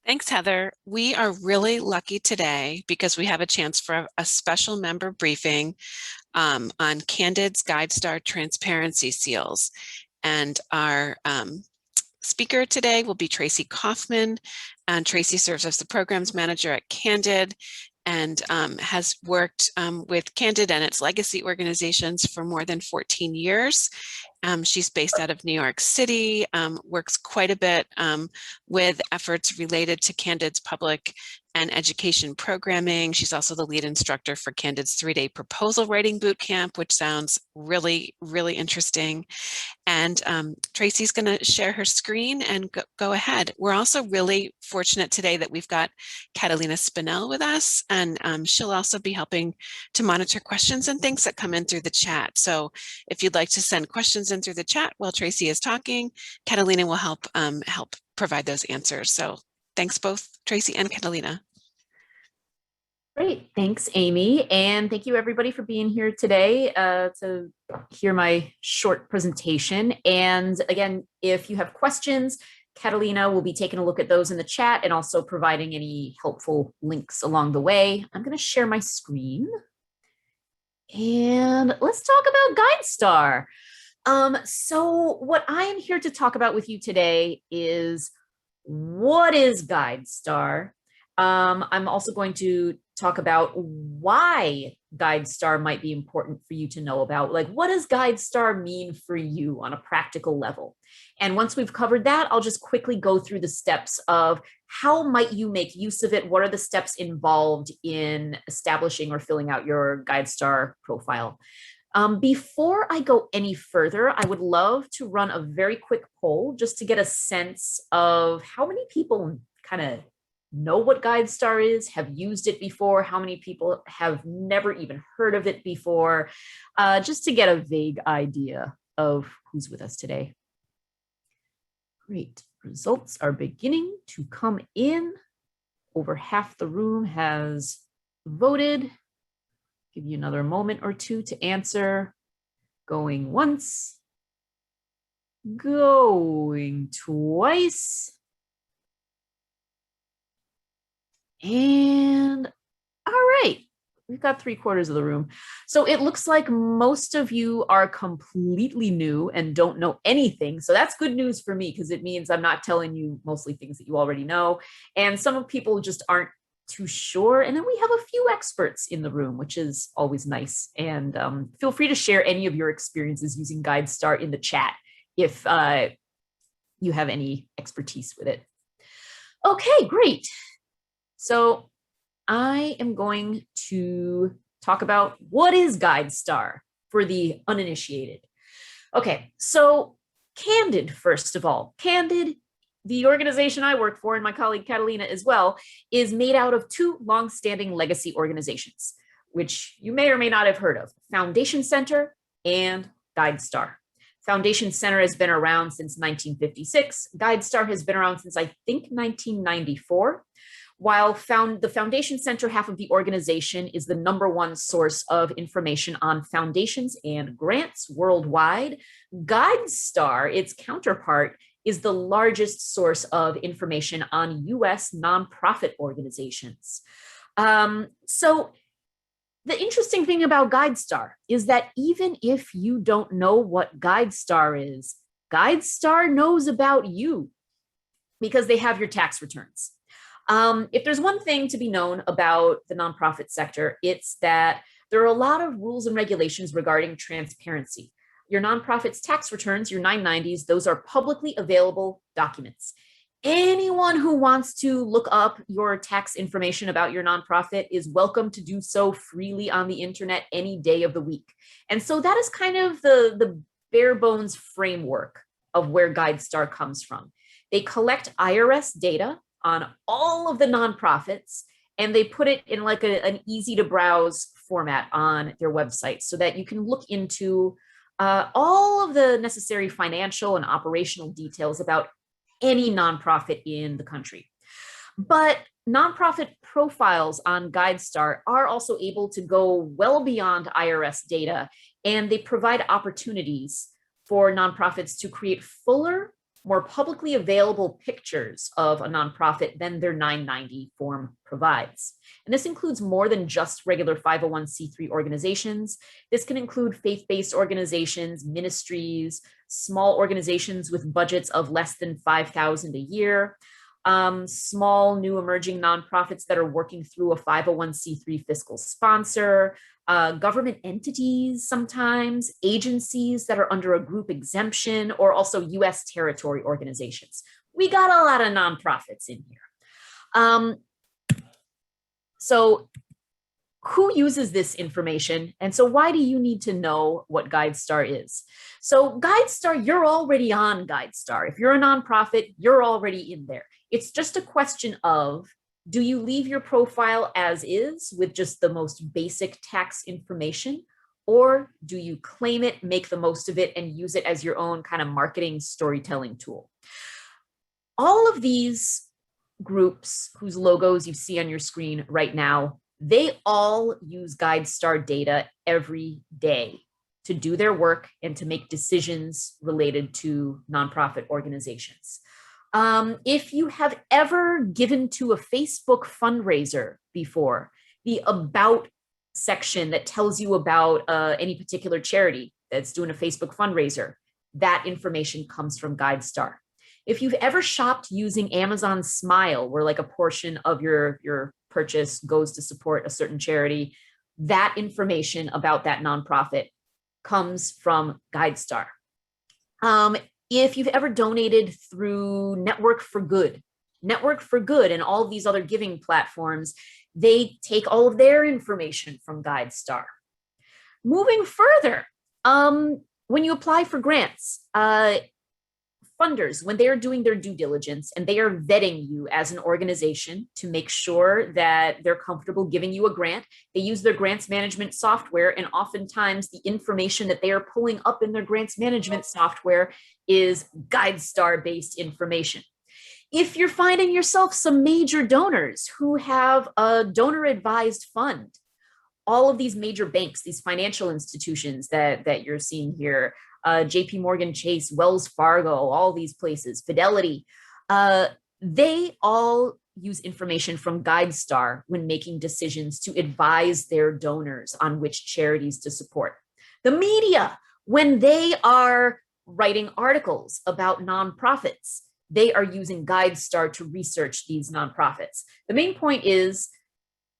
Thanks, Heather. We are really lucky today because we have a chance for a special member briefing on Candid's Guidestar Transparency Seals. And our speaker today will be Tracy Kaufman. And Tracy serves as the programs manager at Candid and has worked with Candid and its legacy organizations for more than 14 years. She's based out of New York City, works quite a bit with efforts related to Candid's public and education programming. She's also the lead instructor for Candid's 3-day proposal writing bootcamp, which sounds really, really interesting. And Tracy's going to share her screen and go ahead. We're also really fortunate today that we've got Catalina Spinell with us, and she'll also be helping to monitor questions and things that come in through the chat. So if you'd like to send questions in through the chat while Tracy is talking, Catalina will help provide those answers. So thanks both Tracy and Catalina. Great, thanks Amy, and thank you everybody for being here today to hear my short presentation. And again, if you have questions, Catalina will be taking a look at those in the chat and also providing any helpful links along the way. I'm going to share my screen and let's talk about Guidestar. So what I am here to talk about with you today is what is Guidestar. I'm also going to talk about why Guidestar might be important for you to know about. Like, what does Guidestar mean for you on a practical level? And once we've covered that, I'll just quickly go through the steps of how might you make use of it? What are the steps involved in establishing or filling out your Guidestar profile? Before I go any further, I would love to run a very quick poll just to get a sense of how many people kind of know what Guidestar is, have used it before, how many people have never even heard of it before, just to get a vague idea of who's with us today. Great, results are beginning to come in. Over half the room has voted. Give you another moment or two to answer. Going once, going twice. And all right, we've got 3/4 of the room. So it looks like most of you are completely new and don't know anything. So that's good news for me because it means I'm not telling you mostly things that you already know. And some of people just aren't too sure. And then we have a few experts in the room, which is always nice. And feel free to share any of your experiences using Guidestar in the chat if you have any expertise with it. Okay, great. So I am going to talk about what is Guidestar for the uninitiated. Okay, so Candid, first of all. Candid, the organization I work for, and my colleague Catalina as well, is made out of two longstanding legacy organizations, which you may or may not have heard of: Foundation Center and Guidestar. Foundation Center has been around since 1956. Guidestar has been around since, I think, 1994. While the Foundation Center half of the organization is the #1 source of information on foundations and grants worldwide, Guidestar, its counterpart, is the largest source of information on US nonprofit organizations. So the interesting thing about Guidestar is that even if you don't know what Guidestar is, Guidestar knows about you because they have your tax returns. If there's one thing to be known about the nonprofit sector, it's that there are a lot of rules and regulations regarding transparency. Your nonprofit's tax returns, your 990s, those are publicly available documents. Anyone who wants to look up your tax information about your nonprofit is welcome to do so freely on the internet any day of the week. And so that is kind of the bare bones framework of where Guidestar comes from. They collect IRS data on all of the nonprofits, and they put it in like an easy to browse format on their website so that you can look into all of the necessary financial and operational details about any nonprofit in the country. But nonprofit profiles on Guidestar are also able to go well beyond IRS data, and they provide opportunities for nonprofits to create fuller more publicly available pictures of a nonprofit than their 990 form provides. And this includes more than just regular 501c3 organizations. This can include faith-based organizations, ministries, small organizations with budgets of less than $5,000 a year, small new emerging nonprofits that are working through a 501c3 fiscal sponsor, government entities sometimes, agencies that are under a group exemption, or also US territory organizations. We got a lot of nonprofits in here. So who uses this information? And so why do you need to know what Guidestar is? So Guidestar, you're already on Guidestar. If you're a nonprofit, you're already in there. It's just a question of, do you leave your profile as is with just the most basic tax information? Or do you claim it, make the most of it, and use it as your own kind of marketing storytelling tool? All of these groups whose logos you see on your screen right now, they all use Guidestar data every day to do their work and to make decisions related to nonprofit organizations. If you have ever given to a Facebook fundraiser before, the About section that tells you about any particular charity that's doing a Facebook fundraiser, that information comes from Guidestar. If you've ever shopped using Amazon Smile, where like a portion of your purchase goes to support a certain charity, that information about that nonprofit comes from Guidestar. If you've ever donated through Network for Good and all of these other giving platforms, they take all of their information from Guidestar. Moving further, when you apply for grants, funders, when they are doing their due diligence and they are vetting you as an organization to make sure that they're comfortable giving you a grant, they use their grants management software, and oftentimes the information that they are pulling up in their grants management software is Guidestar-based information. If you're finding yourself some major donors who have a donor-advised fund, all of these major banks, these financial institutions that you're seeing here, JP Morgan Chase, Wells Fargo, all these places, Fidelity, they all use information from Guidestar when making decisions to advise their donors on which charities to support. The media, when they are writing articles about nonprofits, they are using Guidestar to research these nonprofits. The main point is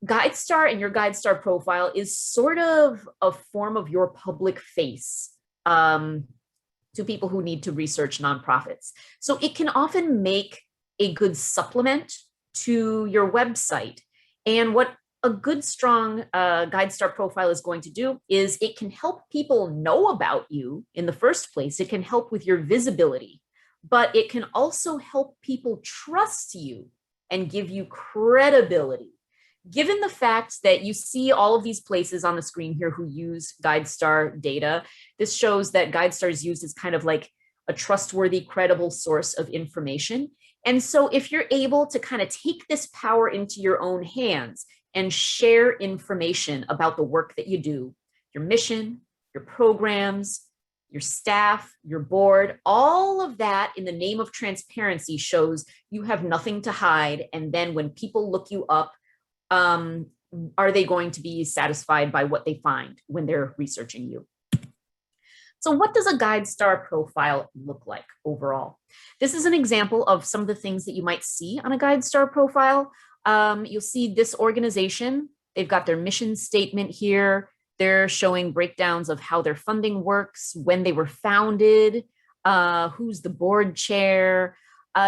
Guidestar and your Guidestar profile is sort of a form of your public face to people who need to research nonprofits. So it can often make a good supplement to your website. And what a good, strong Guidestar profile is going to do is it can help people know about you in the first place. It can help with your visibility, but it can also help people trust you and give you credibility. Given the fact that you see all of these places on the screen here who use Guidestar data, this shows that Guidestar is used as kind of like a trustworthy, credible source of information. And so if you're able to kind of take this power into your own hands and share information about the work that you do, your mission, your programs, your staff, your board, all of that in the name of transparency shows you have nothing to hide. And then when people look you up, are they going to be satisfied by what they find when they're researching you? So what does a Guidestar profile look like overall? This is an example of some of the things that you might see on a Guidestar profile. You'll see this organization, they've got their mission statement here. They're showing breakdowns of how their funding works, when they were founded, who's the board chair.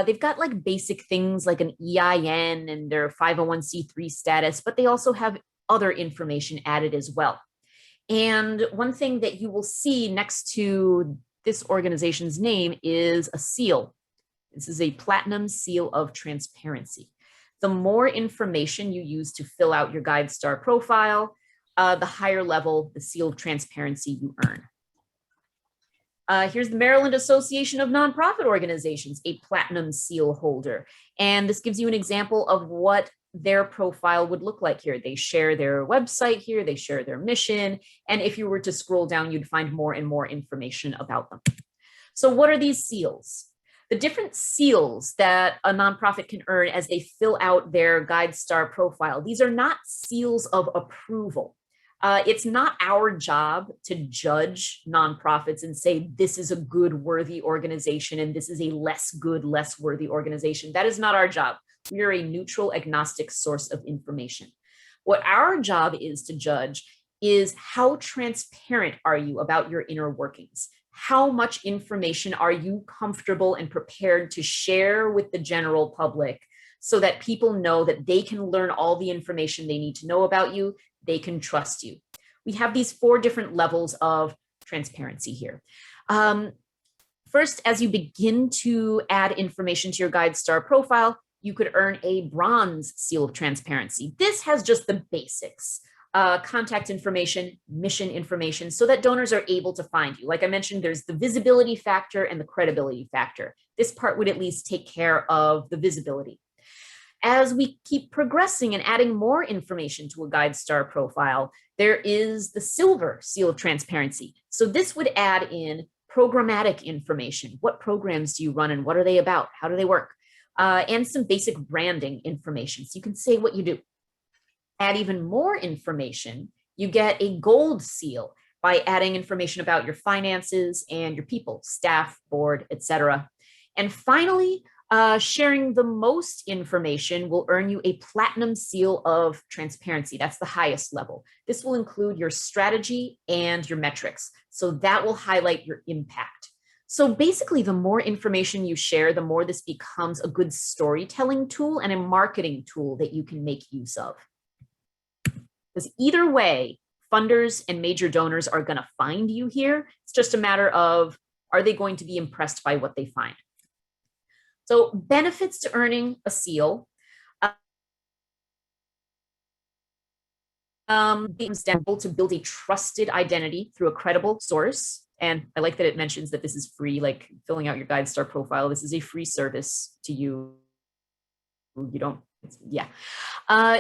They've got like basic things like an EIN and their 501c3 status, but they also have other information added as well. And one thing that you will see next to this organization's name is a seal. This is a platinum seal of transparency. The more information you use to fill out your Guidestar profile, the higher level the seal of transparency you earn. Here's the Maryland Association of Nonprofit Organizations, a platinum seal holder. And this gives you an example of what their profile would look like here. They share their website here, they share their mission. And if you were to scroll down, you'd find more and more information about them. So what are these seals? The different seals that a nonprofit can earn as they fill out their Guidestar profile, these are not seals of approval. It's not our job to judge nonprofits and say this is a good, worthy organization and this is a less good, less worthy organization. That is not our job. We are a neutral, agnostic source of information. What our job is to judge is how transparent are you about your inner workings? How much information are you comfortable and prepared to share with the general public so that people know that they can learn all the information they need to know about you, they can trust you. We have these 4 different levels of transparency here. First, as you begin to add information to your Guidestar profile, you could earn a bronze seal of transparency. This has just the basics. Contact information, mission information, so that donors are able to find you. Like I mentioned, there's the visibility factor and the credibility factor. This part would at least take care of the visibility. As we keep progressing and adding more information to a Guidestar profile, there is the silver seal of transparency. So this would add in programmatic information. What programs do you run and what are they about? How do they work? And some basic branding information. So you can say what you do. Add even more information, you get a gold seal by adding information about your finances and your people, staff, board, etc. And finally, sharing the most information will earn you a platinum seal of transparency. That's the highest level. This will include your strategy and your metrics. So that will highlight your impact. So basically, the more information you share, the more this becomes a good storytelling tool and a marketing tool that you can make use of. Because either way, funders and major donors are going to find you here. It's just a matter of, are they going to be impressed by what they find? So benefits to earning a seal. Being able to build a trusted identity through a credible source. And I like that it mentions that this is free, like filling out your Guidestar profile. This is a free service to you. You don't, yeah.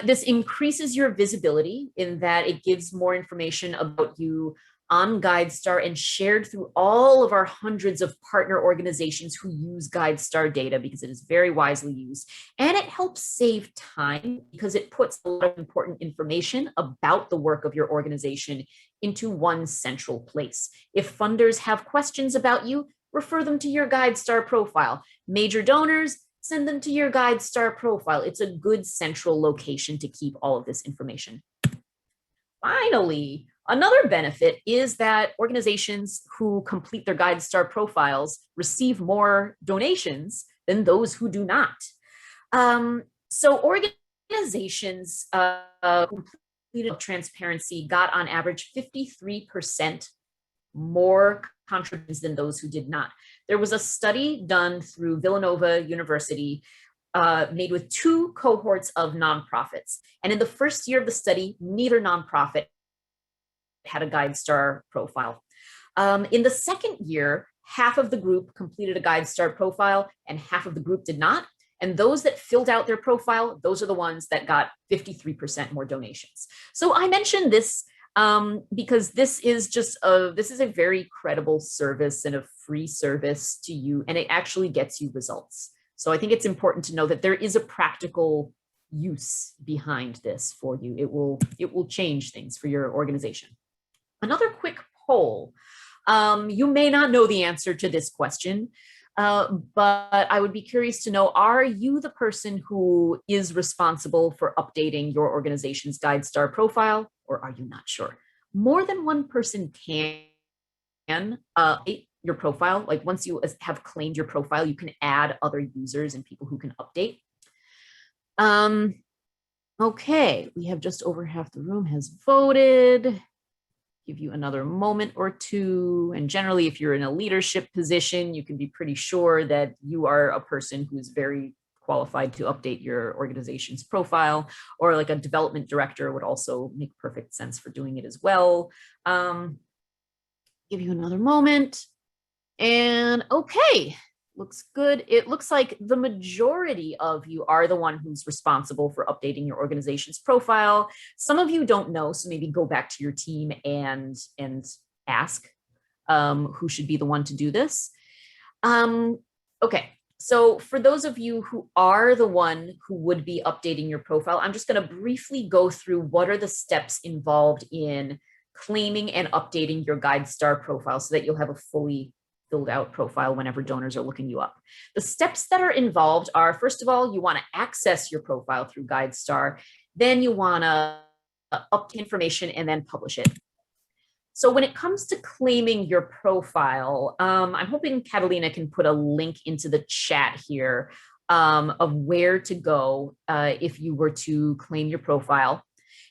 This increases your visibility in that it gives more information about you on Guidestar and shared through all of our hundreds of partner organizations who use Guidestar data because it is very wisely used. And it helps save time because it puts a lot of important information about the work of your organization into one central place. If funders have questions about you, refer them to your Guidestar profile. Major donors, send them to your Guidestar profile. It's a good central location to keep all of this information. Finally, another benefit is that organizations who complete their Guidestar profiles receive more donations than those who do not. So organizations who completed transparency got on average 53% more contributions than those who did not. There was a study done through Villanova University made with 2 cohorts of nonprofits. And in the first year of the study, neither nonprofit had a Guidestar profile. In the second year, half of the group completed a Guidestar profile and half of the group did not. And those that filled out their profile, those are the ones that got 53% more donations. So I mentioned this because this is a very credible service and a free service to you, and it actually gets you results. So I think it's important to know that there is a practical use behind this for you. It will change things for your organization. Another quick poll. You may not know the answer to this question, but I would be curious to know, are you the person who is responsible for updating your organization's Guidestar profile, or are you not sure? More than one person can update your profile. Like once you have claimed your profile, you can add other users and people who can update. Okay, we have just over half the room has voted. Give you another moment or two. And generally, if you're in a leadership position, you can be pretty sure that you are a person who's very qualified to update your organization's profile, or like a development director would also make perfect sense for doing it as well. Give you another moment. And okay, looks good. It looks like the majority of you are the one who's responsible for updating your organization's profile. Some of you don't know, so maybe go back to your team and ask who should be the one to do this. Okay, So for those of you who are the one who would be updating your profile, I'm just going to briefly go through what are the steps involved in claiming and updating your Guidestar profile so that you'll have a fully filled out profile whenever donors are looking you up. The steps that are involved are, first of all, you want to access your profile through Guidestar. Then you want to update information and then publish it. So when it comes to claiming your profile, I'm hoping Catalina can put a link into the chat here of where to go if you were to claim your profile.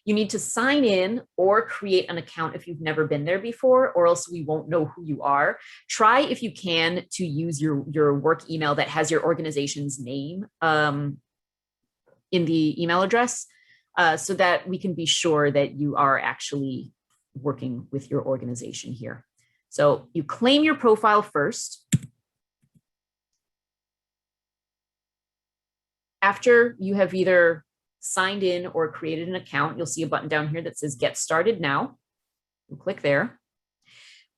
You need to sign in or create an account if you've never been there before, or else we won't know who you are. Try, if you can, to use your work email that has your organization's name in the email address so that we can be sure that you are actually working with your organization here. So you claim your profile first. After you have either signed in or created an account, you'll see a button down here that says Get Started Now. You'll click there.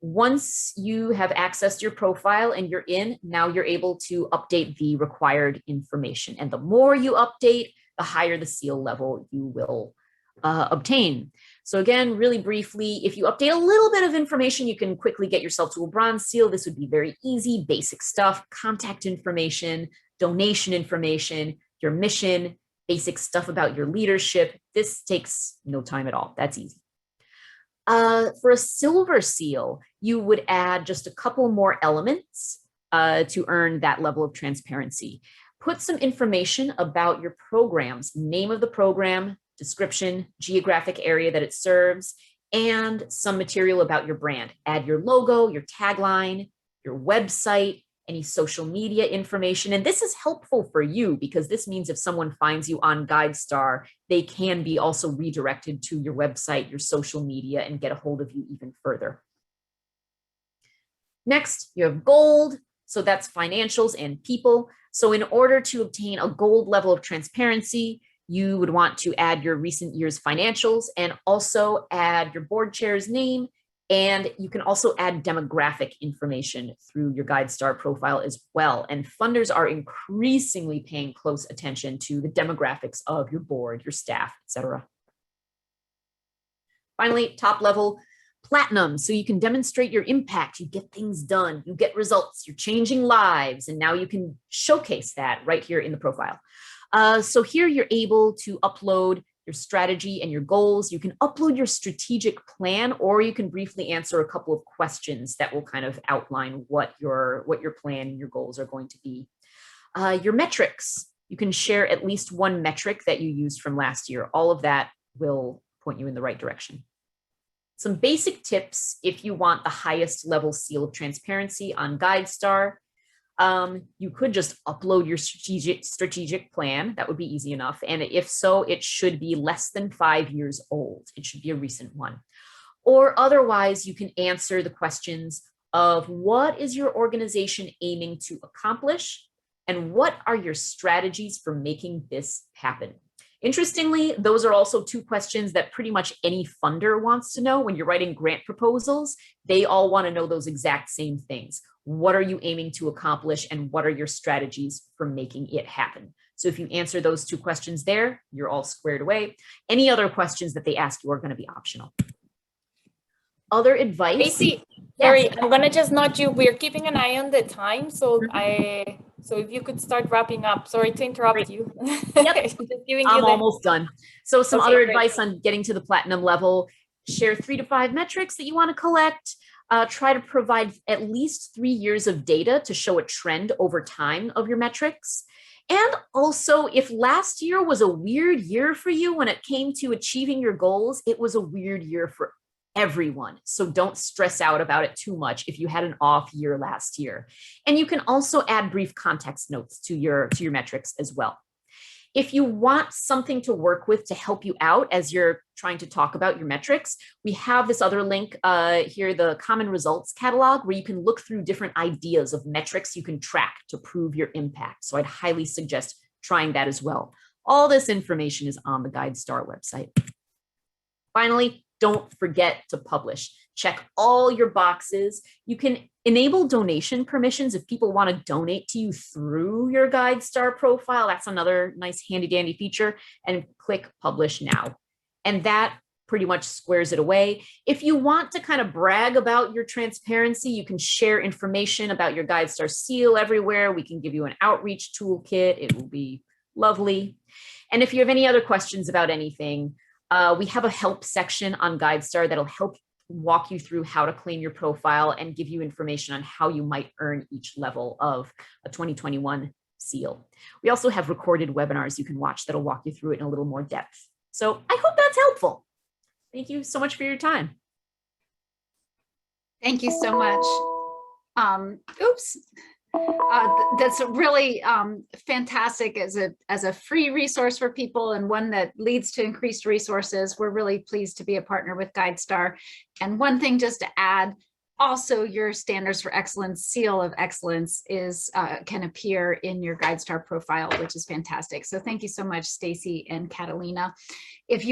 Once you have accessed your profile and you're in, now you're able to update the required information. And the more you update, the higher the seal level you will obtain. So again, really briefly, if you update a little bit of information, you can quickly get yourself to a bronze seal. This would be very easy, basic stuff, contact information, donation information, your mission, basic stuff about your leadership. This takes no time at all. That's easy. For a silver seal, you would add just a couple more elements to earn that level of transparency. Put some information about your programs, name of the program, description, geographic area that it serves, and some material about your brand. Add your logo, your tagline, your website, any social media information. And this is helpful for you because this means if someone finds you on Guidestar, they can be also redirected to your website, your social media, and get a hold of you even further. Next, you have gold. So that's financials and people. So in order to obtain a gold level of transparency, you would want to add your recent year's financials and also add your board chair's name. And you can also add demographic information through your Guidestar profile as well. And funders are increasingly paying close attention to the demographics of your board, your staff, etc. Finally, top level, platinum. So you can demonstrate your impact, you get things done, you get results, you're changing lives. And now you can showcase that right here in the profile. So here you're able to upload your strategy and your goals. You can upload your strategic plan, or you can briefly answer a couple of questions that will kind of outline what your plan and your goals are going to be. Your metrics, you can share at least one metric that you used from last year. All of that will point you in the right direction. Some basic tips if you want the highest level seal of transparency on Guidestar. You could just upload your strategic plan. That would be easy enough. And if so, it should be less than 5 years old. It should be a recent one. Or otherwise, you can answer the questions of what is your organization aiming to accomplish and what are your strategies for making this happen? Interestingly, those are also two questions that pretty much any funder wants to know when you're writing grant proposals. They all want to know those exact same things. What are you aiming to accomplish and what are your strategies for making it happen? So if you answer those two questions there, you're all squared away. Any other questions that they ask you are going to be optional. Other advice? Tracy, sorry, I'm going to just nudge you. We're keeping an eye on the time. So so if you could start wrapping up. Sorry to interrupt you. Yep. I'm almost done. So some other advice on getting to the platinum level: share 3 to 5 metrics that you want to collect. Try to provide at least 3 years of data to show a trend over time of your metrics. And also, if last year was a weird year for you when it came to achieving your goals, it was a weird year for everyone. So don't stress out about it too much if you had an off year last year. And you can also add brief context notes to your metrics as well. If you want something to work with to help you out as you're trying to talk about your metrics, we have this other link here, the common results catalog, where you can look through different ideas of metrics you can track to prove your impact. So I'd highly suggest trying that as well. All this information is on the Guidestar website. Finally, don't forget to publish. check all your boxes. You can enable donation permissions if people want to donate to you through your Guidestar profile. That's another nice handy dandy feature. And click publish now. And that pretty much squares it away. If you want to kind of brag about your transparency, you can share information about your Guidestar seal everywhere. We can give you an outreach toolkit. It will be lovely. And if you have any other questions about anything, we have a help section on Guidestar that'll help walk you through how to claim your profile and give you information on how you might earn each level of a 2021 seal. We also have recorded webinars you can watch that'll walk you through it in a little more depth. So I hope that's helpful. Thank you so much for your time. Thank you so much. That's really fantastic as a free resource for people, and one that leads to increased resources. We're really pleased to be a partner with Guidestar. And one thing just to add, also your Standards for Excellence Seal of Excellence is can appear in your Guidestar profile, which is fantastic. So thank you so much, Stacy and Catalina. If you